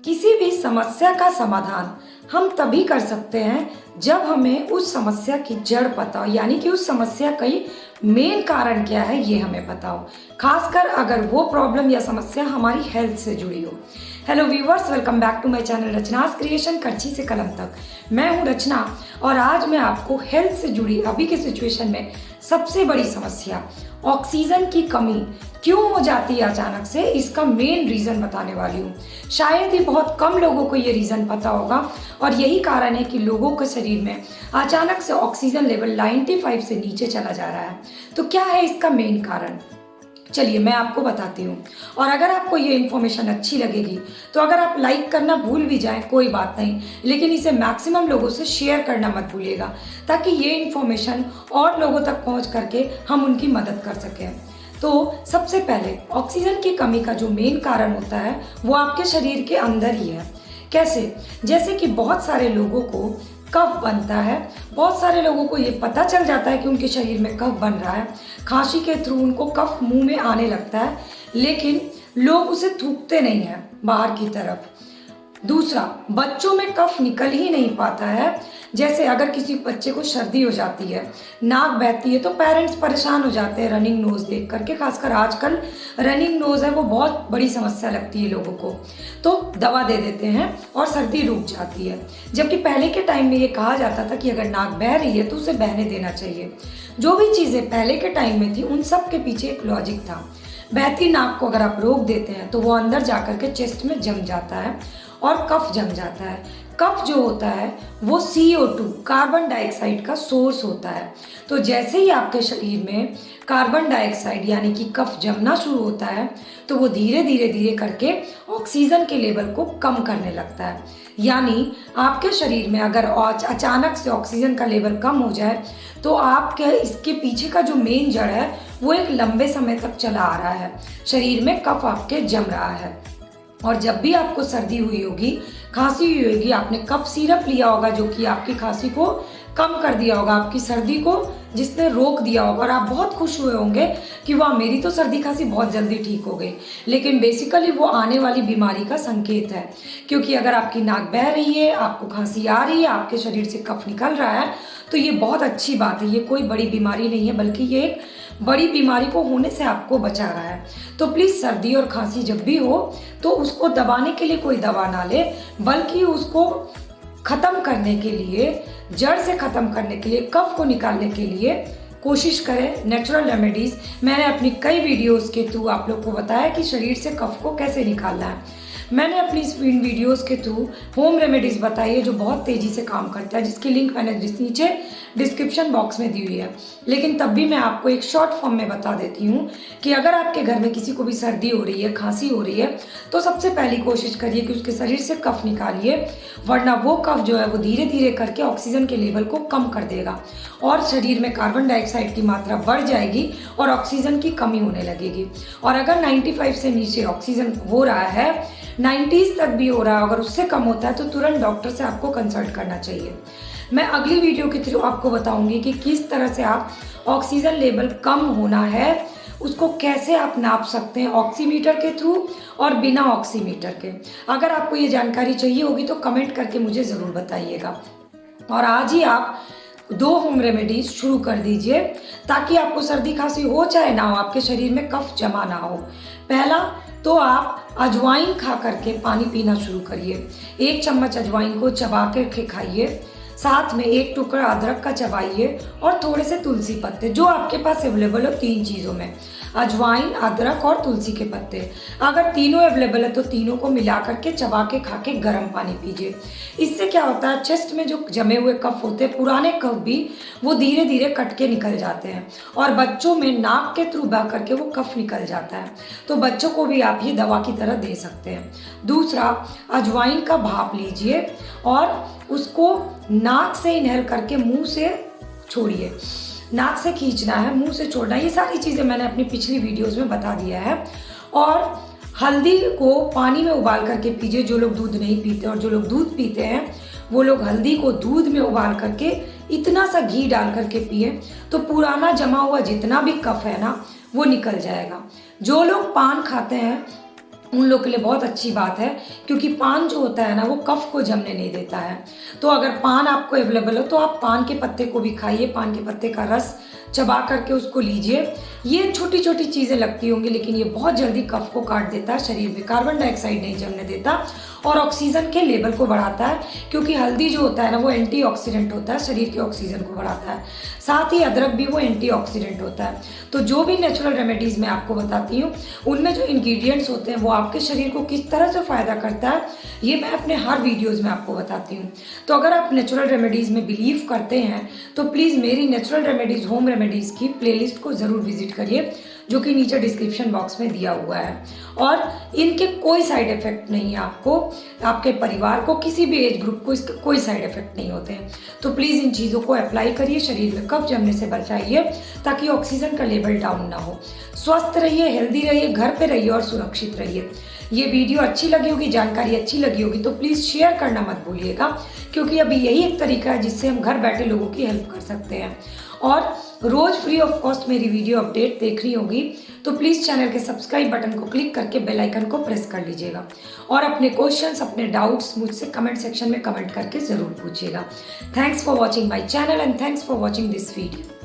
किसी भी समस्या का समाधान हम तभी कर सकते हैं जब हमें उस समस्या की जड़ पता हो, यानी कि उस समस्या का मेन कारण क्या है ये हमें पता हो, खासकर अगर वो प्रॉब्लम या समस्या हमारी हेल्थ से जुड़ी हो। Hello viewers, welcome back to my channel Rachna's creation, करची से कलम तक। मैं हूं रचना और आज मैं आपको हेल्थ से जुड़ी अभी के सिचुएशन में सबसे बड़ी समस्या ऑक्सीजन की कमी क्यों हो जाती है अचानक से, इसका मेन रीज़न बताने वाली हूँ। शायद ही बहुत कम लोगों को ये रीज़न पता होगा और यही कारण है कि लोगों के शरीर में अचानक से ऑक्सीजन लेवल 95 से नीचे चला जा रहा है। तो क्या है इसका मेन कारण, चलिए मैं आपको बताती हूँ। और अगर आपको ये इन्फॉर्मेशन अच्छी लगेगी तो अगर आप लाइक करना भूल भी जाएं कोई बात नहीं, लेकिन इसे मैक्सिमम लोगों से शेयर करना मत भूलिएगा ताकि ये इन्फॉर्मेशन और लोगों तक पहुँच करके हम उनकी मदद कर सकें। तो सबसे पहले ऑक्सीजन की कमी का जो मेन कारण होता है वो आपके शरीर के अंदर ही है। कैसे? जैसे कि बहुत सारे लोगों को कफ बनता है, बहुत सारे लोगों को ये पता चल जाता है कि उनके शरीर में कफ बन रहा है, खांसी के थ्रू उनको कफ मुंह में आने लगता है, लेकिन लोग उसे थूकते नहीं हैं बाहर की तरफ। दूसरा, बच्चों में कफ निकल ही नहीं पाता है। जैसे अगर किसी बच्चे को सर्दी हो जाती है, नाक बहती है, तो पेरेंट्स परेशान हो जाते हैं रनिंग नोज देख करके। खासकर आजकल रनिंग नोज है वो बहुत बड़ी समस्या लगती है लोगों को, तो दवा दे देते हैं और सर्दी रुक जाती है। जबकि पहले के टाइम में ये कहा जाता था कि अगर नाक बह रही है तो उसे बहने देना चाहिए। जो भी चीज़ें पहले के टाइम में थी उन सब के पीछे एक लॉजिक था। बहती नाक को अगर आप रोक देते हैं तो वो अंदर जाकर के चेस्ट में जम जाता है और कफ जम जाता है। कफ जो होता है वो CO2 कार्बन डाइऑक्साइड का सोर्स होता है। तो जैसे ही आपके शरीर में कार्बन डाइऑक्साइड यानी कि कफ जमना शुरू होता है तो वो धीरे धीरे करके ऑक्सीजन के लेवल को कम करने लगता है। यानी आपके शरीर में अगर अचानक से ऑक्सीजन का लेवल कम हो जाए तो आपके इसके पीछे का जो मेन जड़ है वो एक लंबे समय तक चला आ रहा है, शरीर में कफ आपके जम रहा है। और जब भी आपको सर्दी हुई होगी, खांसी हुई होगी, आपने कफ सिरप लिया होगा जो कि आपकी खांसी को कम कर दिया होगा, आपकी सर्दी को जिसने रोक दिया होगा, और आप बहुत खुश हुए होंगे कि वाह मेरी तो सर्दी खांसी बहुत जल्दी ठीक हो गई। लेकिन बेसिकली वो आने वाली बीमारी का संकेत है, क्योंकि अगर आपकी नाक बह रही है, आपको खांसी आ रही है, आपके शरीर से कफ निकल रहा है तो ये बहुत अच्छी बात है। ये कोई बड़ी बीमारी नहीं है, बल्कि ये एक बड़ी बीमारी को होने से आपको बचा रहा है। तो प्लीज़ सर्दी और खांसी जब भी हो तो उसको दबाने के लिए कोई दवा ना ले, बल्कि उसको ख़त्म करने के लिए, जड़ से ख़त्म करने के लिए, कफ को निकालने के लिए कोशिश करें नेचुरल रेमेडीज़। मैंने अपनी कई वीडियोस के थ्रू आप लोग को बताया कि शरीर से कफ को कैसे निकालना है। मैंने अपनी इस वीडियोस के थ्रू होम रेमेडीज़ बताई है जो बहुत तेज़ी से काम करता है, जिसकी लिंक मैंने नीचे डिस्क्रिप्शन बॉक्स में दी हुई है। लेकिन तब भी मैं आपको एक शॉर्ट फॉर्म में बता देती हूँ कि अगर आपके घर में किसी को भी सर्दी हो रही है, खांसी हो रही है, तो सबसे पहली कोशिश करिए कि उसके शरीर से कफ निकालिए, वरना वो कफ जो है वो धीरे धीरे करके ऑक्सीजन के लेवल को कम कर देगा और शरीर में कार्बन डाइऑक्साइड की मात्रा बढ़ जाएगी और ऑक्सीजन की कमी होने लगेगी। और अगर 95 से नीचे ऑक्सीजन हो रहा है, 90s तक भी हो रहा है, अगर उससे कम होता है तो तुरंत डॉक्टर से आपको कंसल्ट करना चाहिए। मैं अगली वीडियो के थ्रू आपको बताऊंगी कि किस तरह से आप ऑक्सीजन लेवल कम होना है उसको कैसे आप नाप सकते हैं, ऑक्सीमीटर के थ्रू और बिना ऑक्सीमीटर के। अगर आपको ये जानकारी चाहिए होगी तो कमेंट करके मुझे ज़रूर बताइएगा। और आज ही आप 2 होम रेमेडीज शुरू कर दीजिए ताकि आपको सर्दी खांसी हो चाहे ना हो, आपके शरीर में कफ जमा ना हो। पहला तो आप अजवाइन खा करके पानी पीना शुरू करिए। 1 चम्मच अजवाइन को चबा के खाइए, साथ में 1 टुकड़ा अदरक का चबाइए और थोड़े से तुलसी पत्ते, जो आपके पास अवेलेबल हो 3 चीज़ों में, अजवाइन, अदरक और तुलसी के पत्ते। अगर तीनों अवेलेबल है तो तीनों को मिला करके चबा के खा के गर्म पानी पीजिए। इससे क्या होता है, चेस्ट में जो जमे हुए कफ होते हैं, पुराने कफ भी, वो धीरे धीरे कट के निकल जाते हैं और बच्चों में नाक के थ्रू बह करके वो कफ निकल जाता है। तो बच्चों को भी आप ये दवा की तरह दे सकते हैं। दूसरा, अजवाइन का भाप लीजिए और उसको नाक से इनहेल करके मुंह से छोड़िए। नाक से खींचना है, मुंह से छोड़ना है। ये सारी चीज़ें मैंने अपनी पिछली वीडियोस में बता दिया है। और हल्दी को पानी में उबाल करके पीजिए, जो लोग दूध नहीं पीते, और जो लोग दूध पीते हैं वो लोग हल्दी को दूध में उबाल करके इतना सा घी डाल करके पिए तो पुराना जमा हुआ जितना भी कफ है ना वो निकल जाएगा। जो लोग पान खाते हैं उन लोग के लिए बहुत अच्छी बात है, क्योंकि पान जो होता है ना वो कफ को जमने नहीं देता है। तो अगर पान आपको अवेलेबल हो तो आप पान के पत्ते को भी खाइए, पान के पत्ते का रस चबा करके उसको लीजिए। ये छोटी छोटी चीज़ें लगती होंगी, लेकिन ये बहुत जल्दी कफ को काट देता है, शरीर में कार्बन डाइऑक्साइड नहीं जमने देता और ऑक्सीजन के लेवल को बढ़ाता है, क्योंकि हल्दी जो होता है ना वो एंटीऑक्सीडेंट होता है, शरीर के ऑक्सीजन को बढ़ाता है। साथ ही अदरक भी वो एंटीऑक्सीडेंट होता है। तो जो भी नेचुरल रेमेडीज़ मैं आपको बताती हूँ उनमें जो इंग्रेडिएंट्स होते हैं वो आपके शरीर को किस तरह से फ़ायदा करता है ये मैं अपने हर वीडियोज़ में आपको बताती हूँ। तो अगर आप नेचुरल रेमेडीज़ में बिलीव करते हैं तो प्लीज़ मेरी नेचुरल रेमेडीज़, होम रेमेडीज़ की प्लेलिस्ट को ज़रूर विजिट करिए, जो कि नीचे डिस्क्रिप्शन बॉक्स में दिया हुआ है। और इनके कोई साइड इफ़ेक्ट नहीं है आपको, आपके परिवार को, किसी भी एज ग्रुप को इसके कोई साइड इफ़ेक्ट नहीं होते हैं। तो प्लीज़ इन चीज़ों को अप्लाई करिए, शरीर में कफ जमने से बचाइए ताकि ऑक्सीजन का लेवल डाउन ना हो। स्वस्थ रहिए, हेल्दी रहिए, घर पे रहिए और सुरक्षित रहिए। ये वीडियो अच्छी लगी होगी, जानकारी अच्छी लगी होगी तो प्लीज़ शेयर करना मत भूलिएगा, क्योंकि अभी यही एक तरीका है जिससे हम घर बैठे लोगों की हेल्प कर सकते हैं। और रोज़ फ्री ऑफ कॉस्ट मेरी वीडियो अपडेट देख रही होगी तो प्लीज़ चैनल के सब्सक्राइब बटन को क्लिक करके बेल आइकन को प्रेस कर लीजिएगा और अपने क्वेश्चंस, अपने डाउट्स मुझसे कमेंट सेक्शन में कमेंट करके ज़रूर पूछिएगा। Thanks for watching my channel and thanks for watching this video.